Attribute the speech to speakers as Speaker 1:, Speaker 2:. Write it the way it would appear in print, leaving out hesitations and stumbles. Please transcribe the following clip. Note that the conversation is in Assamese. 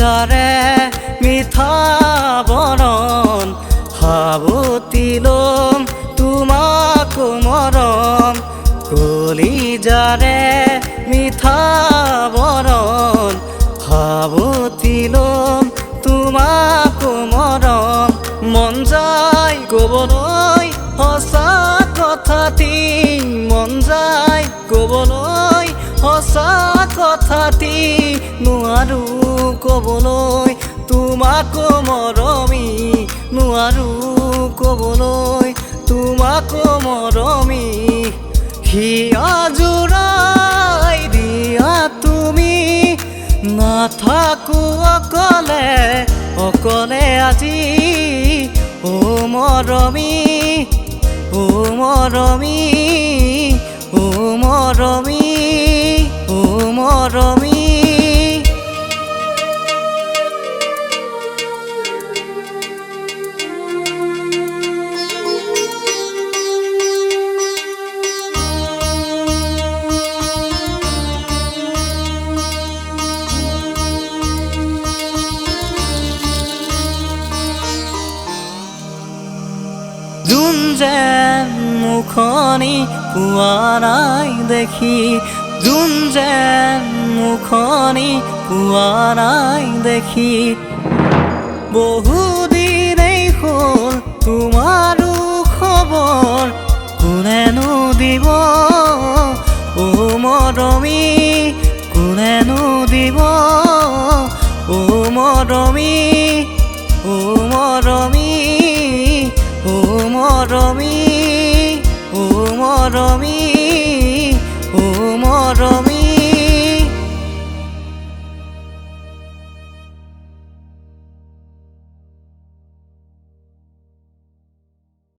Speaker 1: কলিজাৰে মিঠা বৰণ সাৱটি ল'ম তোমাক মৰম কলিজাৰে মিঠা বৰণ সাৱটি ল'ম তোমাক মৰম মন যায় ক'বলৈ সঁচা কথাটি মন যায় ক'বলৈ সঁচা কথাটি নোৱাৰো ক'বলৈ তোমাক মৰমি নোৱাৰো ক'বলৈ তোমাক মৰমি হিয়া জোৰাই দিয়া তুমি নাথাকো অকলে অকলে আজি ও মৰমি ও মৰমি ও মৰমি ও মৰমি যোন যেন মুখনি পোৱা নাই দেখি যোন যেন মুখনি পোৱা নাই দেখি বহুদিনেই হ'ল তোমাৰো খবৰ কোনেনো দিব ও মৰমি কোনেনো দিব ও মৰমি ও মৰমি ও মৰমি ও মৰমি ও মৰমি